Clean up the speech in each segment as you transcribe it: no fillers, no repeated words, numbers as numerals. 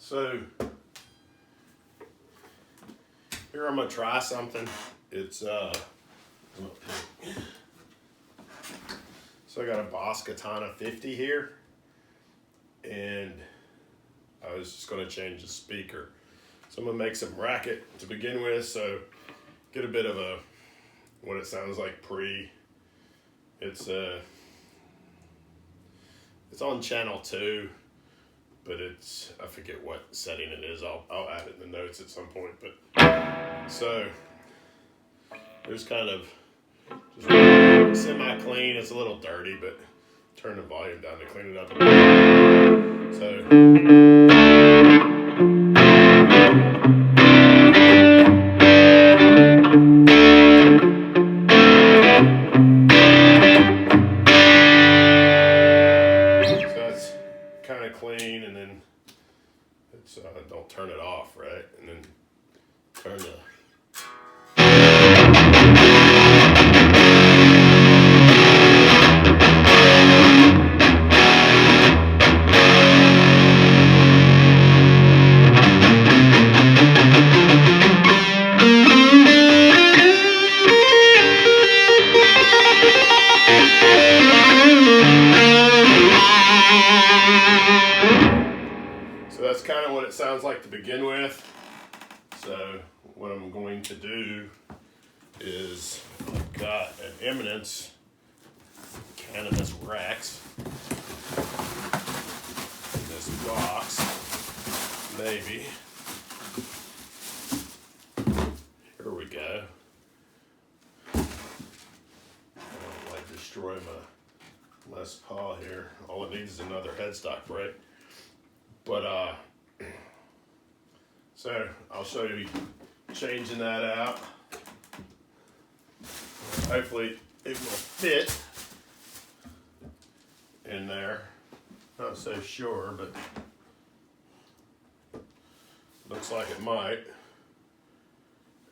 So here I'm gonna try something. It's so I got a Boss Katana 50 here, and I was just gonna change the speaker. So I'm gonna make some racket to begin with, so get a bit of a what it sounds like pre. It's on channel 2, but it's, I forget what setting it is. I'll add it in the notes at some point. But so there's kind of just semi-clean. It's a little dirty, but turn the volume down to clean it up a bit. So that's kind of clean, and then it's don't turn it off, right? And then turn the that's kind of what it sounds like to begin with. So what I'm going to do is I've got an Eminence Cannabis racks in this box, maybe. Here we go. I don't like destroy my Les Paul here. All it needs is another headstock break. But so I'll show you changing that out. Hopefully it will fit in there. Not so sure, but looks like it might.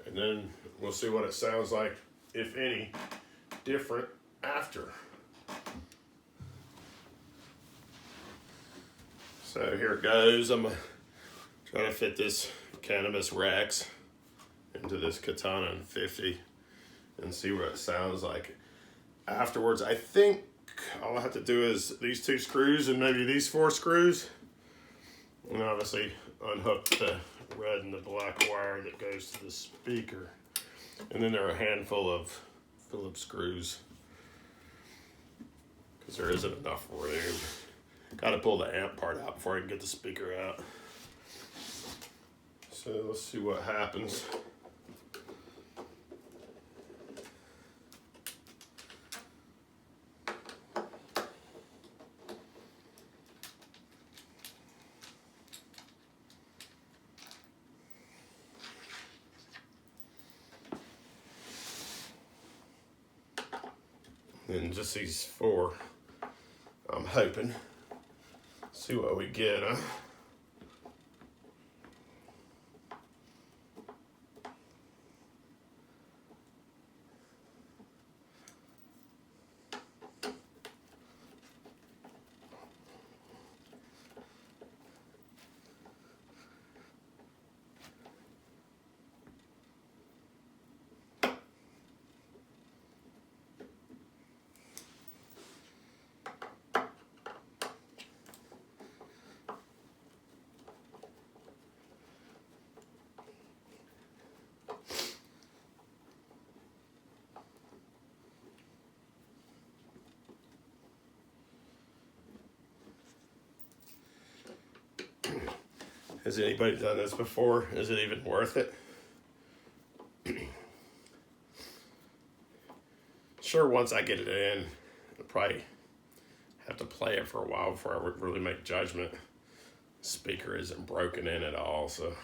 And then we'll see what it sounds like, if any, different after. So here it goes. I'm trying to fit this Cannabis racks into this Katana 50 and see what it sounds like afterwards. I think all I have to do is these 2 screws and maybe these 4 screws, and obviously unhook the red and the black wire that goes to the speaker. And then there are a handful of Phillips screws because there isn't enough room. Got to pull the amp part out before I can get the speaker out. So let's see what happens. And just these 4, I'm hoping. See what we get, huh? Has anybody done this before? Is it even worth it? Sure, once I get it in, I'll probably have to play it for a while before I really make judgment. The speaker isn't broken in at all, so.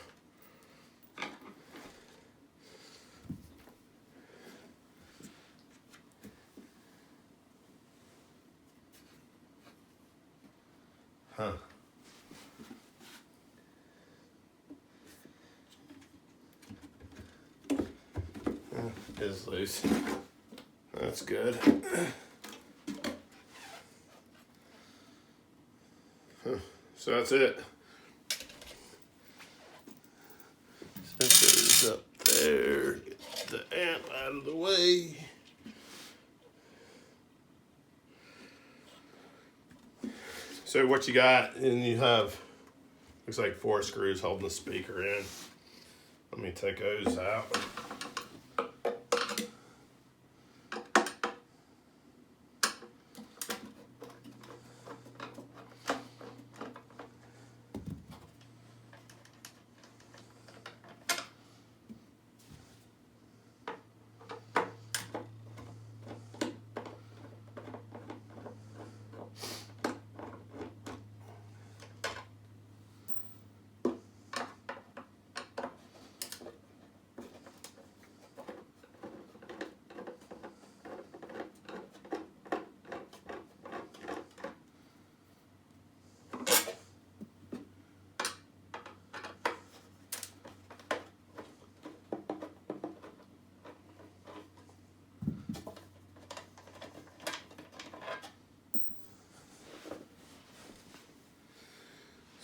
Huh. It is loose. That's good. So that's it. there. Get the amp out of the way. So what you got, and you have, looks like 4 screws holding the speaker in. Let me take those out.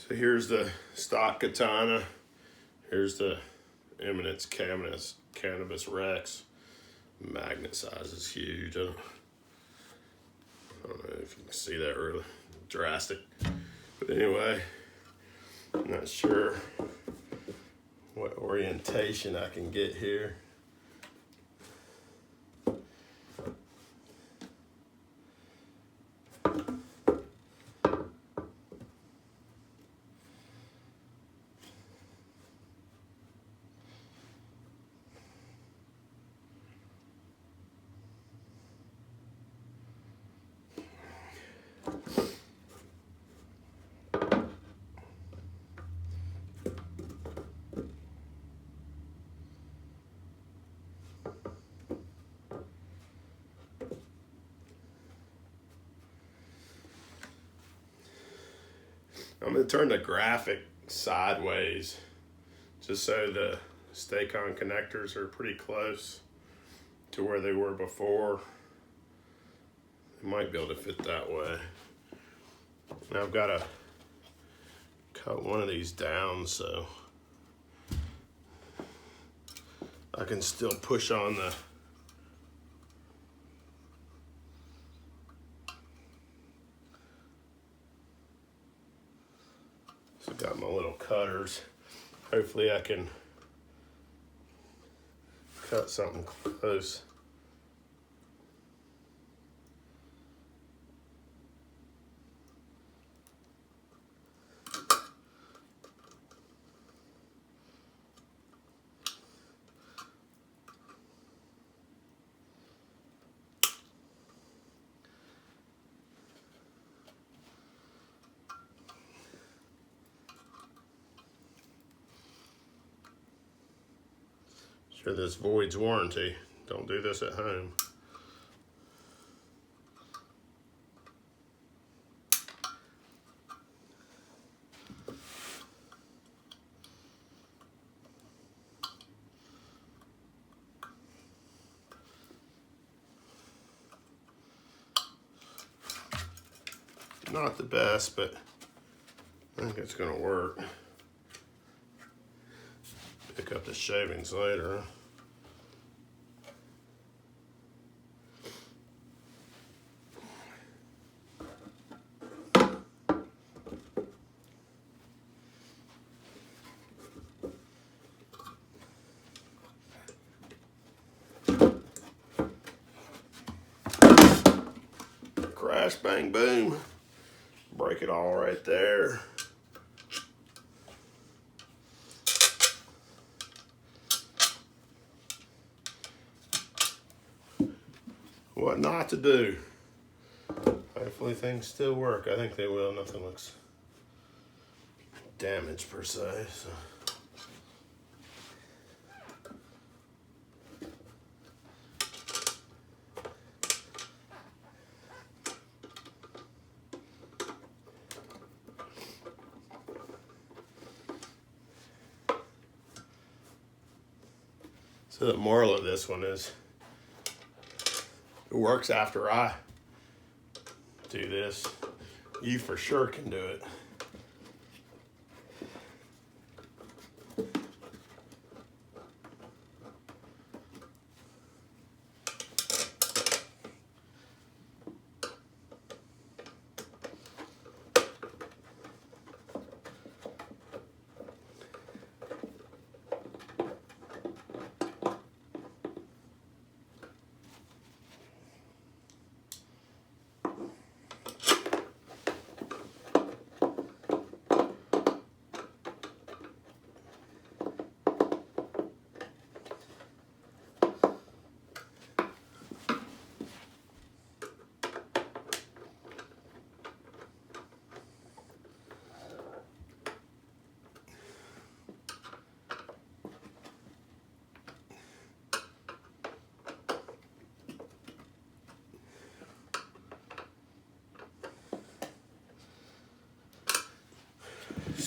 So here's the stock Katana. Here's the Eminence Cannabis Rex. Magnet size is huge. I don't know if you can see that really drastic. But anyway, I'm not sure what orientation I can get here. I'm going to turn the graphic sideways just so the stakon connectors are pretty close to where they were before. They might be able to fit that way. Now I've got to cut one of these down so I can still push on the So I've got my little cutters. Hopefully I can cut something close. Sure, this voids warranty. Don't do this at home. Not the best, but I think it's gonna work. Pick up the shavings later. Crash, bang, boom. Break it all right there. What not to do. Hopefully things still work. I think they will. Nothing looks damaged per se. So. So the moral of this one is, it works after I do this. You for sure can do it.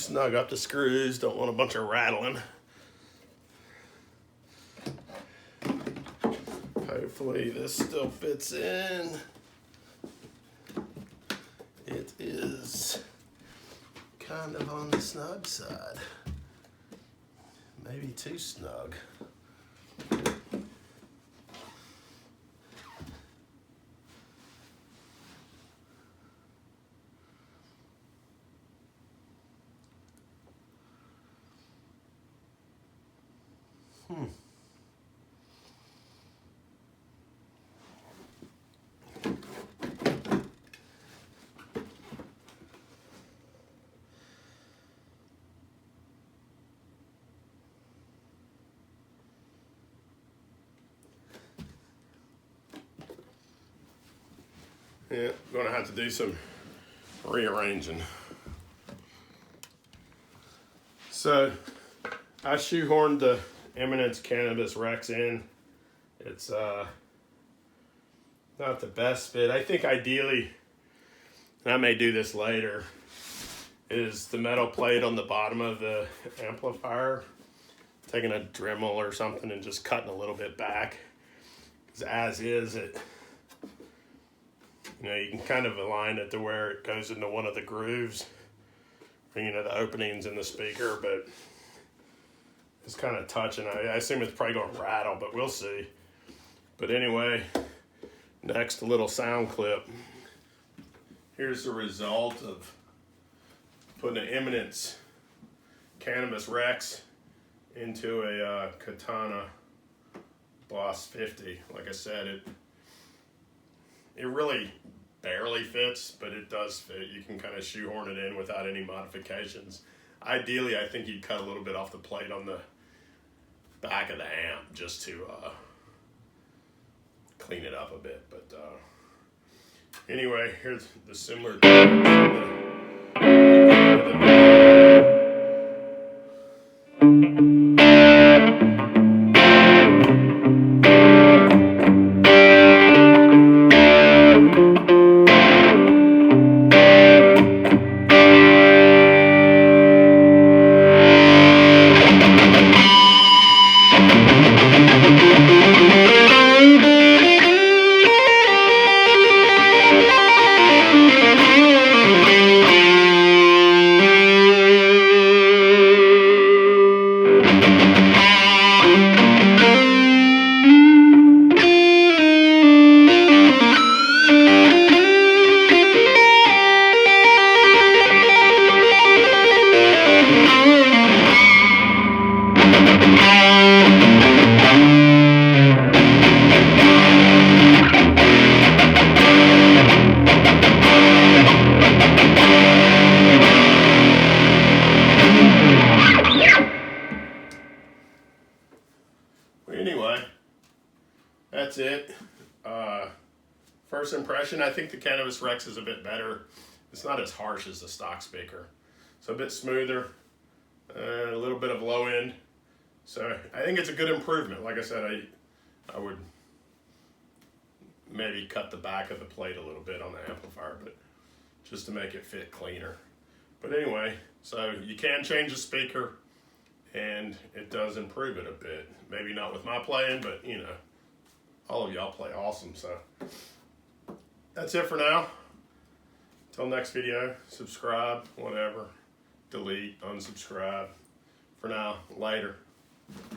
snug up the screws, don't want a bunch of rattling. Hopefully this still fits in. It is kind of on the snug side. Maybe too snug. Yeah, gonna have to do some rearranging. So I shoehorned the Eminence Cannabis Rex in. It's not the best fit. I think ideally, and I may do this later, is the metal plate on the bottom of the amplifier, taking a dremel or something and just cutting a little bit back. Because as is, it, you know, you can kind of align it to where it goes into one of the grooves, or, you know, the openings in the speaker, but it's kind of touching. I assume it's probably going to rattle, but we'll see. But anyway, next, a little sound clip. Here's the result of putting an Eminence Cannabis Rex into a Katana Boss 50. Like I said, it really barely fits, but it does fit. You can kind of shoehorn it in without any modifications. Ideally, I think you'd cut a little bit off the plate on the back of the amp just to clean it up a bit. But anyway, here's the similar Anyway, that's it. First impression, I think the Cannabis Rex is a bit better. It's not as harsh as the stock speaker. So a bit smoother, a little bit of low end. So I think it's a good improvement. Like I said, I would maybe cut the back of the plate a little bit on the amplifier, but just to make it fit cleaner. But anyway, so you can change the speaker, and it does improve it a bit. Maybe not with my playing, but you know, all of y'all play awesome. So that's it for now. Till next video, subscribe, whatever, delete, unsubscribe. For now, later.